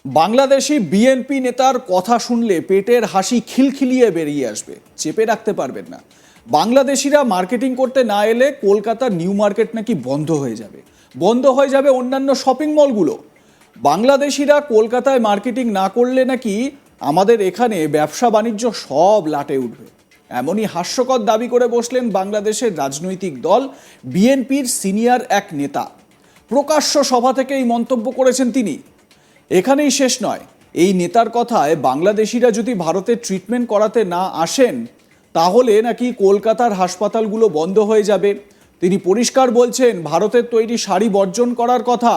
Bangladeshi BNP নেতার কথা শুনলে পেটের হাসি খিলখিলিয়ে বেরিয়ে আসবে, চেপে রাখতে পারবেন না। বাংলাদেশিরা মার্কেটিং করতে না এলে কলকাতার নিউ মার্কেট নাকি বন্ধ হয়ে যাবে, বন্ধ হয়ে যাবে অন্যান্য শপিং মলগুলো। বাংলাদেশিরা কলকাতায় মার্কেটিং না করলে নাকি আমাদের এখানে ব্যবসা বাণিজ্য সব লাটে উঠবে। এমনই হাস্যকর দাবি করে বসলেন বাংলাদেশের রাজনৈতিক দল বিএনপির সিনিয়র এক নেতা। প্রকাশ্য সভা থেকে এই মন্তব্য করেছেন তিনি। এখানেই শেষ নয়, এই নেতার কথায় বাংলাদেশিরা যদি ভারতে ট্রিটমেন্ট করাতে না আসেন তাহলে নাকি কলকাতার হাসপাতালগুলো বন্ধ হয়ে যাবে। তিনি পরিষ্কার বলছেন ভারতের তৈরি শাড়ি বর্জন করার কথা।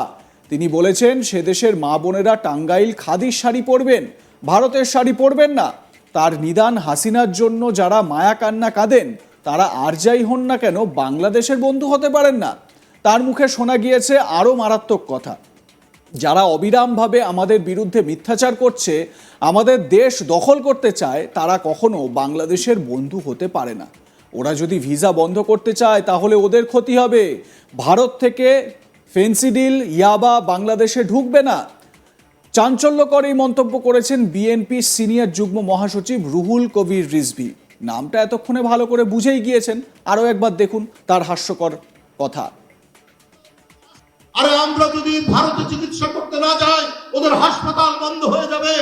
তিনি বলেছেন সে দেশের মা বোনেরা টাঙ্গাইল খাদির শাড়ি পরবেন, ভারতের শাড়ি পরবেন না। তার নিদান হাসিনার জন্য যারা মায়া কান্না কাঁদেন তারা আর যাই হন না কেন বাংলাদেশের বন্ধু হতে পারেন না। তার মুখে শোনা গিয়েছে আরও মারাত্মক কথা, যারা অবিরামভাবে আমাদের বিরুদ্ধে মিথ্যাচার করছে, আমাদের দেশ দখল করতে চায়, তারা কখনো বাংলাদেশের বন্ধু হতে পারে না। ওরা যদি ভিসা বন্ধ করতে চায় তাহলে ওদের ক্ষতি হবে। ভারত থেকে ফেন্সিডিল ইয়াবা বাংলাদেশে ঢুকবে না। চাঞ্চল্যকর এই মন্তব্য করেছেন বিএনপির সিনিয়র যুগ্ম মহাসচিব রুহুল কবির রিজভী। নামটা এতক্ষণে ভালো করে বুঝেই গিয়েছেন, আরও একবার দেখুন তার হাস্যকর কথা। আরে আমরা যদি ভারতে চিকিৎসা করতে না যাই ওদের হাসপাতাল বন্ধ হয়ে যাবে।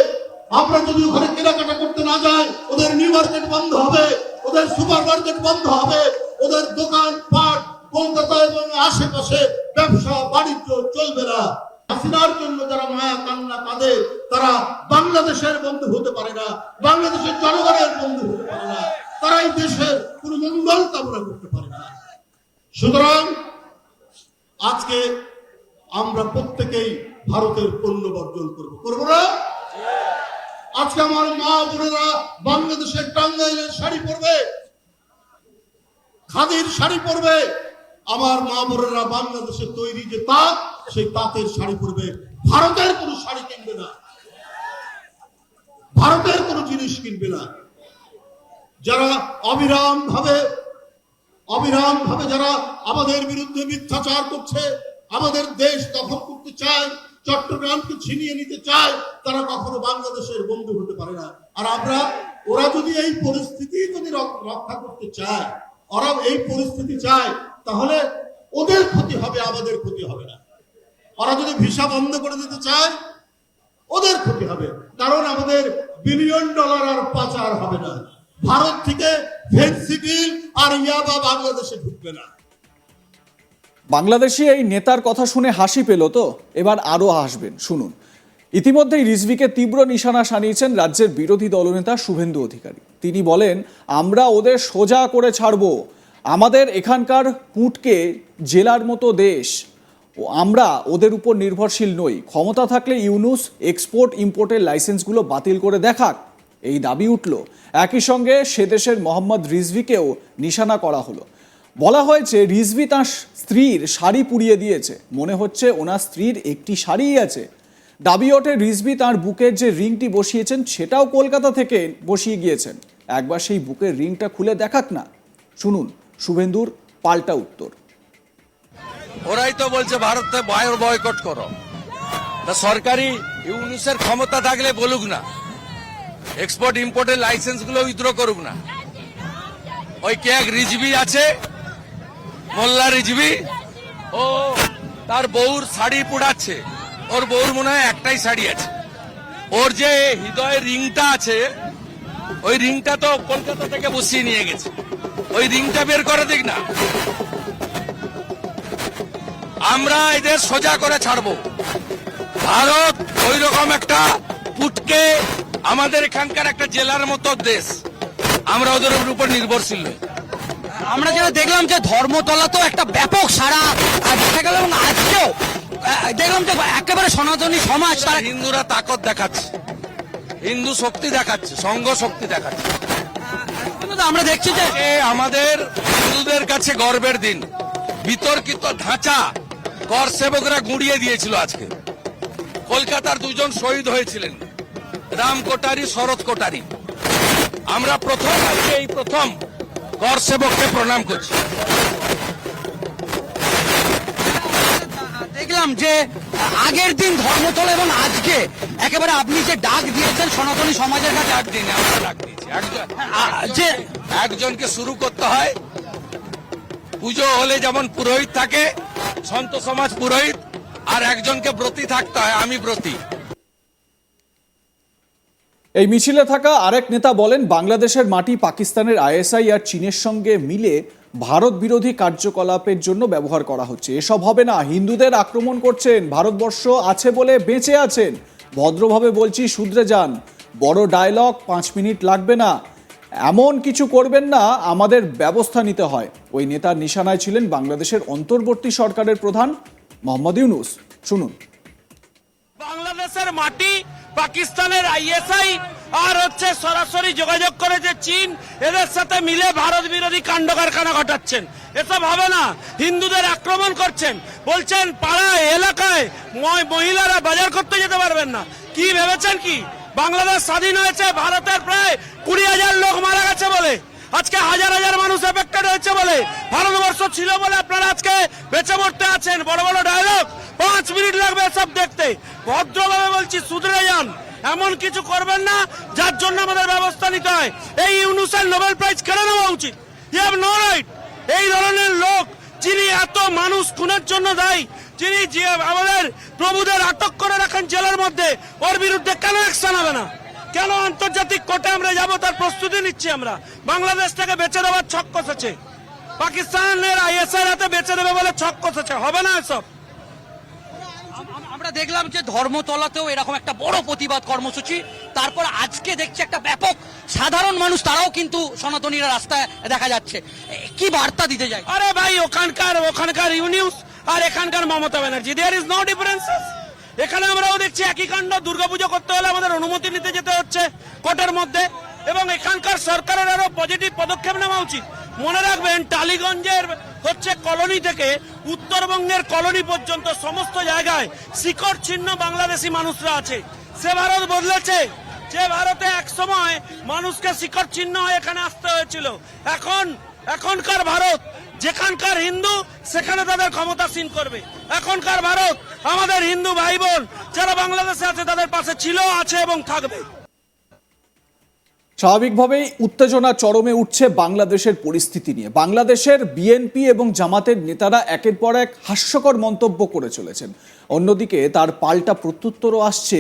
আমরা যদি ওখানে কেনাকাটা করতে না যাই ওদের নিউ মার্কেট বন্ধ হবে, ওদের সুপার মার্কেট বন্ধ হবে, ওদের দোকান পাট কলকাতা এবং আশেপাশে ব্যবসা বাণিজ্য চলবে না। হাসিনার জন্য যারা মায়া কান্না কাঁদে তারা বাংলাদেশের বন্ধু হতে পারে না, বাংলাদেশের জনগণের বন্ধু হতে পারে না, তারা এই দেশের কোনো মঙ্গল কামনা করতে পারে না। সুতরাং আজকে আমরা প্রত্যেকেই ভারতের পণ্য বর্জন করবো না? আজকে আমার মা বোনেরা বাংলাদেশের টাঙ্গাইলের শাড়ি পরবে, খাদির শাড়ি পরবে। আমার মা বোনেরা বাংলাদেশের তৈরি যে তাঁত, সেই তাঁতের শাড়ি পরবে। ভারতের কোনো শাড়ি কিনবে না, ভারতের কোনো জিনিস কিনবে না। যারা অবিরাম ভাবে যারা আমাদের বিরুদ্ধে মিথ্যাচার করছে, আমাদের দেশ দখল করতে চায়, চট্টগ্রামকে ছিনিয়ে নিতে চায়, তারা কখনো বাংলাদেশের বন্ধু হতে পারে না। আর ওরা যদি এই পরিস্থিতি যদি রক্ষা করতে চায়, ওরা এই পরিস্থিতি চায়, তাহলে ওদের ক্ষতি হবে, আমাদের ক্ষতি হবে না। ওরা যদি ভিসা বন্ধ করে দিতে চায় ওদের ক্ষতি হবে, কারণ আমাদের বিলিয়ন ডলার আর পাচার হবে না। ভারত থেকে ফেন্সিডিল আর ইয়াবা বাংলাদেশে ঢুকবে না। বাংলাদেশি এই নেতার কথা শুনে হাসি পেল তো, এবার আরও হাসবেন, শুনুন। ইতিমধ্যেই রিজভীকে তীব্র নিশানা সানিয়েছেন রাজ্যের বিরোধী দলনেতা শুভেন্দু অধিকারী। তিনি বলেন আমরা ওদের সোজা করে ছাড়ব, আমাদের এখানকার পুটকে জেলার মতো দেশ, আমরা ওদের উপর নির্ভরশীল নই। ক্ষমতা থাকলে ইউনুস এক্সপোর্ট ইম্পোর্টের লাইসেন্সগুলো বাতিল করে দেখাক, এই দাবি উঠল। একই সঙ্গে সে দেশের মোহাম্মদ রিজভীকেও নিশানা করা হলো। বলা হয়েছে রিজভী তাঁর স্ত্রীর শাড়ি পুড়িয়ে দিয়েছে, মনে হচ্ছে ওনার স্ত্রীর একটি শাড়িই আছে। দাবি ওঠে রিজভী তাঁর বুকের যে রিংটি বসিয়েছেন সেটাও কলকাতা থেকে বসিয়ে গিয়েছেন। একবার সেই বুকের রিংটা খুলে দেখাক না। শুনুন শুভেন্দুর পাল্টা উত্তর। ওরাই তো বলছে ভারতে বয়কট করো, তা সরকারি ইউনুসের ক্ষমতা থাকলে বলুক না, এক্সপোর্ট ইম্পোর্টের লাইসেন্স গুলো উইথড্র করুক না। ওই কে এক রিজভী আছে, মোল্লা রিজভী, ও তার বউর শাড়ি পুড়াচ্ছে। ওর বউর মনে হয় একটাই শাড়ি আছে। ওর যে হৃদয়ের রিংটা আছে, ওই রিংটা তো কলকাতা থেকে বসিয়ে নিয়ে গেছে। ওই রিংটা বের করে দিক না। আমরা এদের সোজা করে ছাড়বো। ভারত ওই রকম একটা পুটকে আমাদের এখানকার একটা জেলার মতো দেশ, আমরা ওদের উপর নির্ভরশীল নই। আমরা যেটা দেখলাম যে ধর্মতলা তো একটা ব্যাপক সারা দেখা গেল, এবং আজকেও দেখলাম যে একেবারে সনাতনী সমাজ, তারা হিন্দুরা তাকত দেখাচ্ছে, হিন্দু শক্তি দেখাচ্ছে, সংঘ শক্তি দেখাচ্ছে। আমরা দেখছি যে আমাদের হিন্দুদের কাছে গর্বের দিন। বিতর্কিত ধাঁচা কর সেবকরা গুঁড়িয়ে দিয়েছিল। আজকে কলকাতার দুজন শহীদ হয়েছিলেন, রাম কোটারি, শরৎ কোটারি। আমরা প্রথম কর সেবককে প্রণাম করছি। দেখলাম যে আগের দিন ধর্মতলা এবং আজকে একেবারে আপনি যে ডাক দিয়েছেন সনাতনী সমাজের কাছে ডাক দিনে আমরা ডাক দিয়েছি যে একজনকে শুরু করতে হয়। পুজো হলে যেমন পুরোহিত থাকে, সন্ত সমাজ পুরোহিত, আর একজনকে ব্রতী থাকতে হয়, আমি ব্রতী। এই মিছিলে থাকা আরেক নেতা বলেন, বাংলাদেশের মাটি পাকিস্তানের আইএসআই আর চীনের সঙ্গে মিলে ভারত বিরোধী কার্যকলাপের জন্য ব্যবহার করা হচ্ছে। এসব হবে না, হিন্দুদের আক্রমণ করছেন, ভারতবর্ষ আছে বলে বেঁচে আছেন, ভদ্রভাবে বলছি শুধরে যান। বড় ডায়লগ, 5 মিনিট লাগবে না, এমন কিছু করবেন না, আমাদের ব্যবস্থা নিতে হয়। ওই নেতার নিশানায় ছিলেন বাংলাদেশের অন্তর্বর্তী সরকারের প্রধান মোহাম্মদ ইউনূস। শুনুন। বাংলাদেশের মাটি পাকিস্তানের আইএসআই আর হচ্ছে সরাসরি যোগাযোগ করে যে চীন, এদের সাথে মিলে ভারত বিরোধী কাণ্ড কারখানা ঘটাচ্ছেন। এসব হবে না। হিন্দুদের আক্রমণ করছেন, বলছেন পাড়ায় এলাকায় মহিলারা বাজার করতে যেতে পারবেন না। কি ভেবেছেন কি বাংলাদেশ স্বাধীন হয়েছে ভারতের প্রায় 20,000 লোক মারা গেছে বলে, আজকে হাজার হাজার মানুষ এফেক্টেড হয়েছে বলে, ভারতবর্ষ ছিল বলে আপনারা আজকে বেঁচে মরতে আছেন? বড় বড় ডায়লগ, 5 মিনিট লাগবে সব দেখতে। ভদ্রভাবে বলছি শুধরে যান, এমন কিছু করবেন না যার জন্য আমাদের ব্যবস্থা নিতে হয়। এই ইউনূসের নোবেল প্রাইজ কেড়ে নেওয়া উচিত। You have no right. এই ধরনের লোক যিনি এত মানুষ খুনের জন্য দায়ী, যিনি আমাদের প্রভুদের আটক করে রাখেন জেলের মধ্যে, ওর বিরুদ্ধে কেন অ্যাকশন হবে না? কেন আন্তর্জাতিক কোর্টে আমরা যাব তার প্রস্তুতি নিচ্ছি আমরা। বাংলাদেশ থেকে বেঁচে দেওয়ার ছক কষেছে, পাকিস্তানের আইএসআই হাতে বেঁচে দেবে বলে ছক কষেছে, হবে না এসব। আমরা দেখলাম যে ধর্মতলাতেও এরকম একটা বড় প্রতিবাদ কর্মসূচি, তারপর আজকে দেখছি একটা ব্যাপক সাধারণ মানুষ তারাও কিন্তু সনাতনীরা রাস্তায় দেখা যাচ্ছে। কি বার্তা দিতে যায়? আরে ভাই, ওখানকার ইউনিউস আর এখানকার Mamata Banerjee, there is no differences. এখানে আমরাও দেখছি একই কাণ্ড। দুর্গাপুজো করতে হলে আমাদের অনুমতি নিতে যেতে হচ্ছে কোর্টের মধ্যে, এবং এখানকার সরকারের আরো পজিটিভ পদক্ষেপ নেওয়া উচিত। মনে রাখবেন, টালিগঞ্জের হচ্ছে কলোনি থেকে উত্তরবঙ্গের কলোনি পর্যন্ত সমস্ত জায়গায় শিকড় ছিন্ন বাংলাদেশি মানুষরা আছে। সে ভারত বদলেছে, যে ভারতে এক সময় মানুষকে শিকড় ছিন্ন হয়ে এখানে আসতে হয়েছিল। এখনকার ভারত যেখানকার হিন্দু সেখানে তাদের ক্ষমতাসীন করবে। এখনকার ভারত আমাদের হিন্দু ভাই বোন যারা বাংলাদেশে আছে তাদের পাশে ছিল, আছে এবং থাকবে। স্বাভাবিকভাবেই উত্তেজনা চরমে উঠছে বাংলাদেশের পরিস্থিতি নিয়ে। বাংলাদেশের বিএনপি এবং জামাতের নেতারা একের পর এক হাস্যকর মন্তব্য করে চলেছেন। অন্যদিকে তার পাল্টা প্রত্যুত্তরও আসছে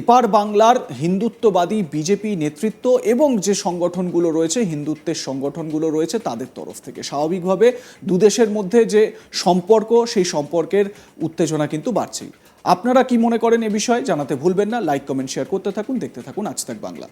এপার বাংলার হিন্দুত্ববাদী বিজেপি নেতৃত্ব এবং যে সংগঠনগুলো রয়েছে, হিন্দুত্বের সংগঠনগুলো রয়েছে, তাদের তরফ থেকে। স্বাভাবিকভাবে দুদেশের মধ্যে যে সম্পর্ক, সেই সম্পর্কের উত্তেজনা কিন্তু বাড়ছেই। আপনারা কি মনে করেন এ বিষয়ে জানাতে ভুলবেন না। লাইক, কমেন্ট, শেয়ার করতে থাকুন। দেখতে থাকুন আজ তাক বাংলা।